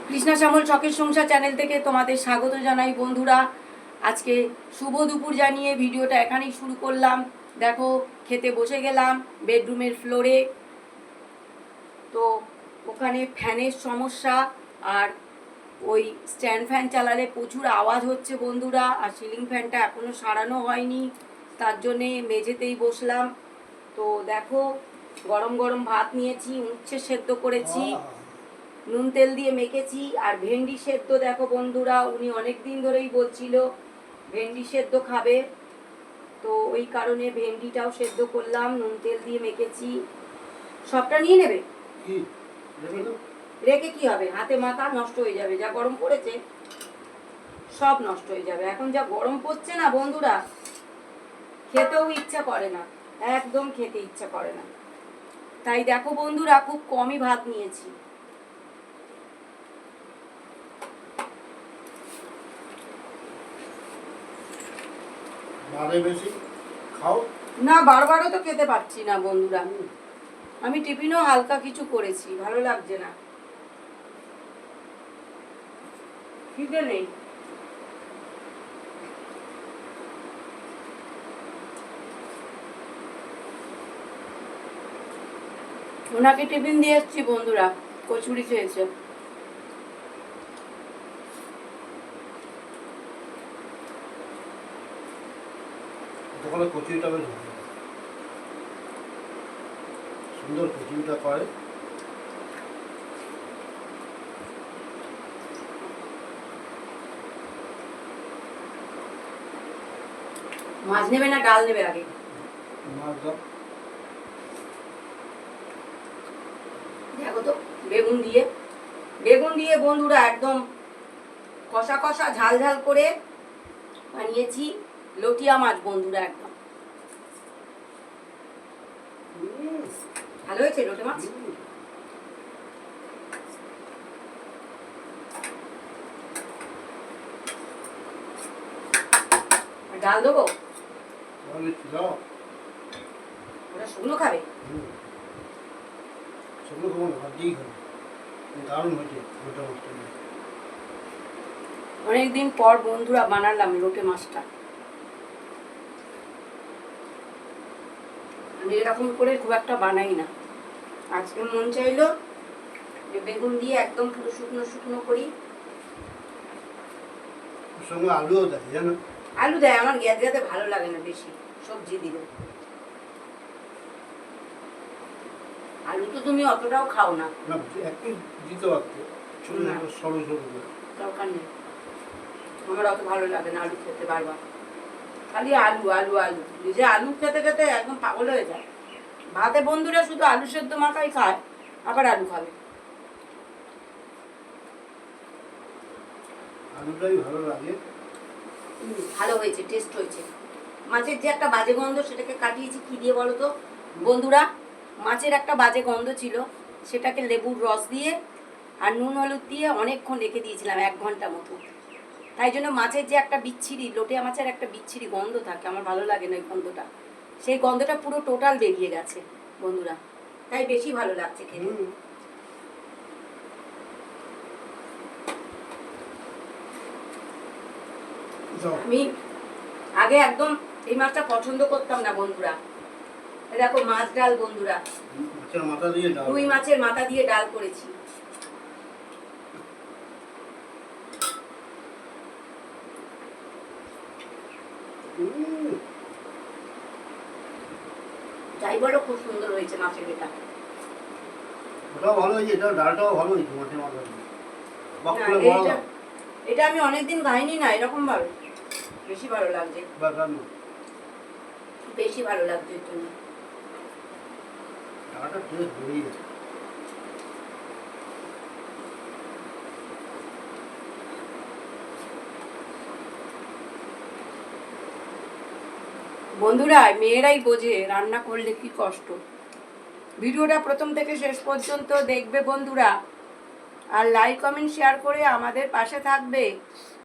কৃষ্ণা শ্যামল শখের সংসার চ্যানেল থেকে তোমাদের স্বাগত জানাই বন্ধুরা। আজকে শুভ দুপুর জানিয়ে ভিডিওটা এখানেই শুরু করলাম। দেখো খেতে বসে গেলাম বেডরুমের ফ্লোরে। তো ওখানে ফ্যানের সমস্যা, আর ওই স্ট্যান্ড ফ্যান চালালে প্রচুর আওয়াজ হচ্ছে বন্ধুরা। আর সিলিং ফ্যানটা এখনও সারানো হয়নি, তার জন্যে মেঝেতেই বসলাম। তো দেখো গরম গরম ভাত নিয়েছি, উচ্ছে সেদ্ধ করেছি, নুন তেল দিয়ে মেখেছি। আর ভেন্ডি সেদ্ধ দেখো বন্ধুরা, উনি অনেক দিন ধরেই বলছিল ভেন্ডি সেদ্ধ খাবে, তো ওই কারণে ভেন্ডিটাও সেদ্ধ করলাম, নুন তেল দিয়ে মেখেছি। সবটা নিয়ে নেবে, রেখে কি হবে, হাতে মাথা নষ্ট হয়ে যাবে, যা গরম পড়েছে সব নষ্ট হয়ে যাবে। এখন যা গরম পড়ছে না বন্ধুরা, খেতেও ইচ্ছা করে না, একদম খেতে ইচ্ছা করে না। তাই দেখো বন্ধুরা খুব কমই ভাত নিয়েছি। না বারবারও তো খেতে পারছি না বন্ধুরা। আমি টিফিনও হালকা কিছু করেছি, ভালো লাগছে না, খিদে নেই। ওনাকে টিফিন দিয়ে এসছি বন্ধুরা, কচুরি খেয়েছে। দোকানে কচুরিটা বেশ ভালো, সুন্দর কচুরিটা করে। মাছ নেবে না ডাল নেবে আগে? মাছ দাও। দেখো তো বেগুন দিয়ে বন্ধুরা একদম কষা কষা ঝাল ঝাল করে বানিয়েছি লটিয়া মাছ বন্ধুরা। একদম ভালো হয়েছে লোটে মাছ। ডাল দেবো, ওটা শুকনো খাবে? শুকনো খাবো না, ভাত দিয়েই খাবো। দারুণ হয়েছে লোটে মাছটা। অনেকদিন পর বন্ধুরা বানালাম লোটে মাছটা। আমি এরকম করে খুব একটা বানাই না, আজকে মন চাইলো যে বেগুন দিয়ে একদম পুরো শুকনো শুকনো করি। ওর সঙ্গে আলুও দেয় জানো। আলু দেয়, আমার গ্যাস গ্যাতে ভালো লাগে না, বেশি সবজি দিলে। আলু তো তুমি অতটাও খাও না। না একটু দিতে পারতো, ছোটো ছোটো সরু সরু করে। দরকার নেই, আমার অত ভালো লাগে না আলু খেতে বারবার। খালি আলু আলু আলু, নিজে আলু খেতে খেতে একদম পাগল হয়ে যায়। ভাতে বন্ধুরা শুধু আলু সেদ্ধ মাখাই খায়, আবার আলু খাবে। আলুটাই ভালো লাগে। ভালো হয়েছে, টেস্ট হয়েছে। মাছের যে একটা বাজে গন্ধ, সেটাকে কাটিয়েছি কি দিয়ে বলো তো বন্ধুরা? মাছের একটা বাজে গন্ধ ছিল, সেটাকে লেবুর রস দিয়ে আর নুন হলুদ দিয়ে অনেকক্ষণ রেখে দিয়েছিলাম, 1 ঘন্টা মতো। তাই জন্য মাছের যে একটা বিচ্ছিরি, লোটিয়া মাছের একটা বিচ্ছিরি গন্ধ থাকে, আমার ভালো লাগে না ওই গন্ধটা। সেই গন্ধটা পুরো টোটাল বেরিয়ে গেছে বন্ধুরা, তাই বেশি ভালো লাগছে খেতে। আমি আগে একদম এই মাছটা পছন্দ করতাম না বন্ধুরা। দেখো মাছ ডাল বন্ধুরা, মাছের মাথা দিয়ে ডাল, রুই মাছের মাথা দিয়ে ডাল করেছি। যাই বলো খুব সুন্দর হয়েছে মাছের এটা। ওটাও ভালো হয়েছে, এটা ডালটাও ভালো হয়েছে মাছের মাথা দিয়ে। এটা আমি অনেকদিন খাইনি না এরকম ভাবে, বেশি ভালো লাগছে, বেশি ভালো লাগছে এর জন্য। ডালটা টেস্ট বেরিয়ে গেছে। বন্ধুরা মেয়েরাই বোঝে রান্না করলে কি কষ্ট। ভিডিওটা প্রথম থেকে শেষ পর্যন্ত দেখবে বন্ধুরা, আর লাইক কমেন্ট শেয়ার করে আমাদের পাশে থাকবে।